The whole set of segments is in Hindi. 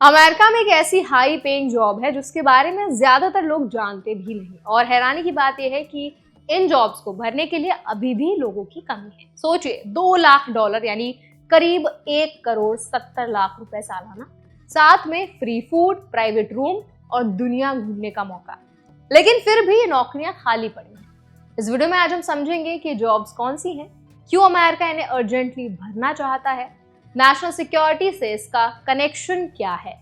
अमेरिका में एक ऐसी हाई पेइंग जॉब है जिसके बारे में ज्यादातर लोग जानते भी नहीं और हैरानी की बात यह है कि इन जॉब्स को भरने के लिए अभी भी लोगों की कमी है। सोचिए, $2 लाख यानी करीब 1 करोड़ 70 लाख रुपए सालाना, साथ में फ्री फूड, प्राइवेट रूम और दुनिया घूमने का मौका। लेकिन फिर भी ये नौकरियां खाली पड़ी हैं। इस वीडियो में आज हम समझेंगे कि जॉब्स कौन सी हैं, क्यों अमेरिका इन्हें अर्जेंटली भरना चाहता है, नेशनल सिक्योरिटी से इसका कनेक्शन क्या है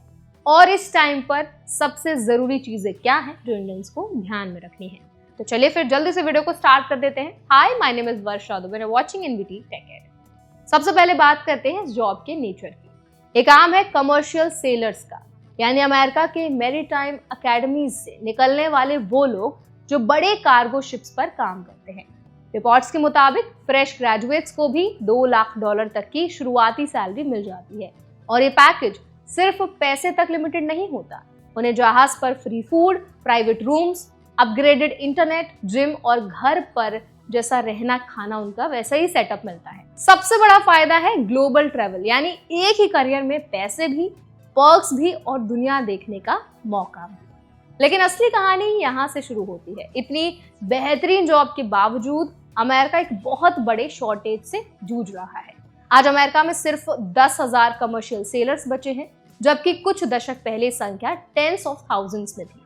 और इस टाइम पर सबसे जरूरी चीजें क्या हैं जो इंडियंस को ध्यान में रखनी है। तो चलिए फिर जल्दी से वीडियो को स्टार्ट कर देते हैं। Hi, my name is Varsha Dubey, watching NBT tech ed. सबसे पहले बात करते हैं इस जॉब के नेचर की। ये काम है कमर्शियल सेलर्स का, यानी अमेरिका के मैरीटाइम अकेडमीज से निकलने वाले वो लोग जो बड़े कार्गो शिप्स पर काम करते हैं। रिपोर्ट्स के मुताबिक फ्रेश ग्रेजुएट्स को भी $2 लाख तक की शुरुआती सैलरी मिल जाती है और ये पैकेज सिर्फ पैसे तक लिमिटेड नहीं होता। उन्हें जहाज पर free food, private rooms, upgraded internet, gym और घर पर जैसा रहना खाना उनका वैसा ही सेटअप मिलता है। सबसे बड़ा फायदा है ग्लोबल ट्रैवल, यानी एक ही करियर में पैसे भी, पर्क्स भी और दुनिया देखने का मौका भी। लेकिन असली कहानी यहाँ से शुरू होती है। इतनी बेहतरीन जॉब के बावजूद अमेरिका एक बहुत बड़े शॉर्टेज से जूझ रहा है। आज अमेरिका में सिर्फ 10,000 कमर्शियल सेलर्स बचे हैं, जबकि कुछ दशक पहले संख्या टेंस ऑफ थाउजेंड्स में थी।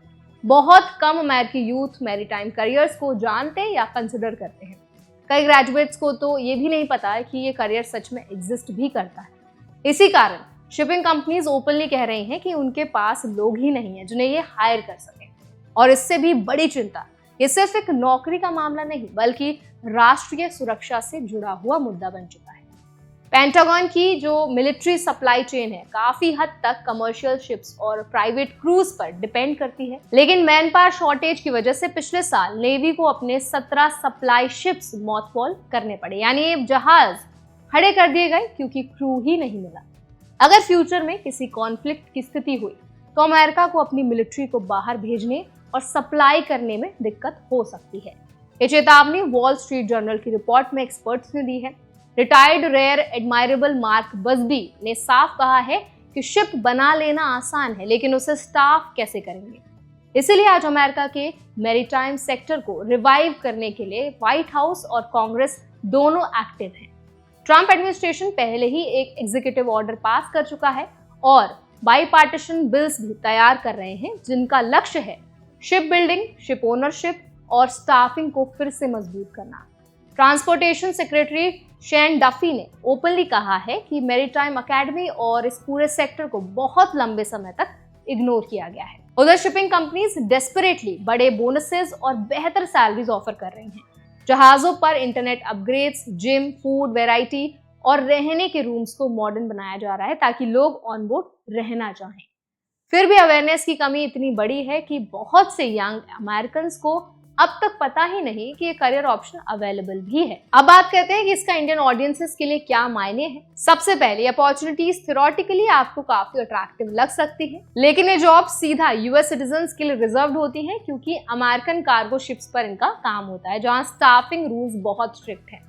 बहुत कम अमेरिकी यूथ मैरीटाइम करियर्स को जानते या कंसिडर करते हैं। कई ग्रेजुएट्स को तो ये भी नहीं पता है कि ये करियर सच में एग्जिस्ट भी करता है। इसी कारण शिपिंग कंपनीज ओपनली कह रही हैं कि उनके पास लोग ही नहीं है जिन्हें ये हायर कर सके। और इससे भी बड़ी चिंता, ये सिर्फ एक नौकरी का मामला नहीं बल्कि राष्ट्रीय सुरक्षा से जुड़ा हुआ मुद्दा बन चुका है। पेंटागन की जो मिलिट्री सप्लाई चेन है काफी हद तक कमर्शियल शिप्स और प्राइवेट क्रूज पर डिपेंड करती है। लेकिन मैन पावर शॉर्टेज की वजह से पिछले साल नेवी को अपने 17 सप्लाई शिप्स मॉथबॉल करने पड़े, यानी ये जहाज खड़े कर दिए गए क्योंकि क्रू ही नहीं मिला। अगर फ्यूचर में किसी कॉन्फ्लिक्ट की स्थिति हुई तो अमेरिका को अपनी मिलिट्री को बाहर भेजने और सप्लाई करने में दिक्कत हो सकती है। ये चेतावनी वॉल स्ट्रीट जर्नल की रिपोर्ट में एक्सपर्ट्स ने दी है। Retired rear admiral Mark Buzby ने साफ कहा है कि शिप बना लेना आसान है, लेकिन उसे स्टाफ कैसे करेंगे। इसीलिए आज अमेरिका के मैरीटाइम सेक्टर को रिवाइव करने के लिए व्हाइट हाउस और कांग्रेस दोनों एक्टिव हैं। ट्रंप एडमिनिस्ट्रेशन पहले ही एक एग्जीक्यूटिव ऑर्डर पास कर चुका है और बाईपार्टीशन बिल्स भी तैयार कर रहे हैं जिनका लक्ष्य है शिप बिल्डिंग, शिप ओनरशिप और स्टाफिंग को फिर से मजबूत करना। ट्रांसपोर्टेशन सेक्रेटरी शेन डफी ने ओपनली कहा है कि मैरीटाइम अकेडमी और इस पूरे सेक्टर को बहुत लंबे समय तक इग्नोर किया गया है। उधर शिपिंग कंपनीज डेस्परेटली बड़े बोनसेस और बेहतर सैलरीज ऑफर कर रही हैं। जहाजों पर internet upgrades, gym, food variety और रहने के रूम्स को मॉडर्न बनाया जा रहा है ताकि लोग ऑन बोर्ड रहना चाहें। फिर भी अवेयरनेस की कमी इतनी बड़ी है कि बहुत से यंग अमेरिकन को अब तक पता ही नहीं कि ये करियर ऑप्शन अवेलेबल भी है। अब बात करते हैं कि इसका इंडियन ऑडियंसेस के लिए क्या मायने हैं। सबसे पहले अपॉर्चुनिटीज थ्योरेटिकली आपको काफी अट्रैक्टिव लग सकती है, लेकिन ये जॉब सीधा यूएस सिटीजन्स के लिए रिजर्व्ड होती है क्योंकि अमेरिकन कार्गो शिप्स पर इनका काम होता है जहाँ स्टाफिंग रूल्स बहुत स्ट्रिक्ट है।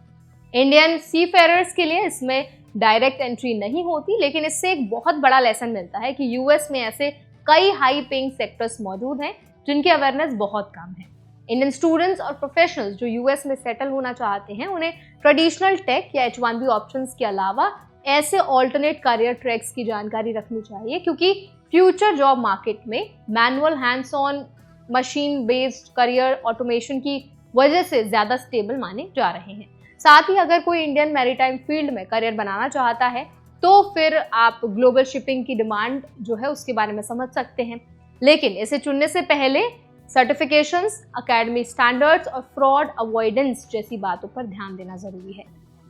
इंडियन सीफेयरर्स के लिए इसमें डायरेक्ट एंट्री नहीं होती, लेकिन इससे एक बहुत बड़ा लेसन मिलता है कि यूएस में ऐसे कई हाई पेइंग सेक्टर्स मौजूद हैं जिनकी अवेयरनेस बहुत कम है। इंडियन स्टूडेंट्स और प्रोफेशनल्स जो यूएस में सेटल होना चाहते हैं उन्हें ट्रेडिशनल टेक या H1B ऑप्शंस के अलावा ऐसे ऑल्टरनेट करियर ट्रैक्स की जानकारी रखनी चाहिए क्योंकि फ्यूचर जॉब मार्केट में manual, hands on, machine based career automation की वजह से ज्यादा स्टेबल माने जा रहे हैं। साथ ही अगर कोई इंडियन मैरीटाइम फील्ड में करियर बनाना चाहता है तो फिर आप ग्लोबल शिपिंग की डिमांड जो है उसके बारे में समझ सकते हैं। लेकिन इसे चुनने से पहले सर्टिफिकेशंस, एकेडमी स्टैंडर्ड्स और फ्रॉड अवॉइडेंस जैसी बातों पर ध्यान देना जरूरी है।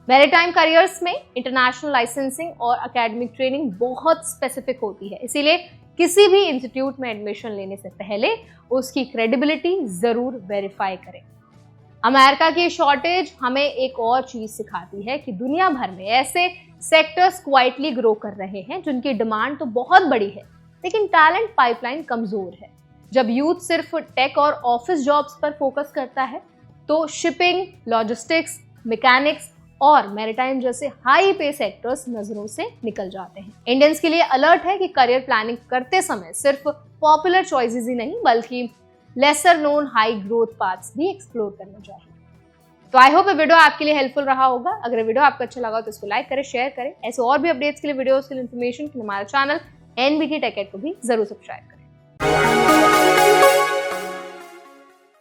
मैरीटाइम करियर्स में इंटरनेशनल लाइसेंसिंग और एकेडमिक ट्रेनिंग बहुत स्पेसिफिक होती है, इसीलिए किसी भी इंस्टीट्यूट में एडमिशन लेने से पहले उसकी क्रेडिबिलिटी जरूर वेरीफाई करें। अमेरिका की शॉर्टेज हमें एक और चीज सिखाती है कि दुनिया भर में ऐसे सेक्टर्स क्वाइटली ग्रो कर रहे हैं जिनकी डिमांड तो बहुत बड़ी है लेकिन टैलेंट पाइपलाइन कमजोर है। जब यूथ सिर्फ टेक और ऑफिस जॉब्स पर फोकस करता है तो शिपिंग, लॉजिस्टिक्स, मैकेनिक्स और मैरिटाइम जैसे हाई पे सेक्टर्स नजरों से निकल जाते हैं। इंडियंस के लिए अलर्ट है कि करियर प्लानिंग करते समय सिर्फ पॉपुलर चॉइसेस ही नहीं बल्कि lesser known high growth paths भी एक्सप्लोर करने चाहिए। तो आई होप ये वीडियो आपके लिए हेल्पफुल रहा होगा। अगर वीडियो आपको अच्छा लगा तो इसको लाइक करें, शेयर करें। ऐसे और भी अपडेट्स के लिए, वीडियोस के लिए, इन्फॉर्मेशन के लिए हमारा चैनल NBT Tech Ed को भी जरूर सब्सक्राइब करें।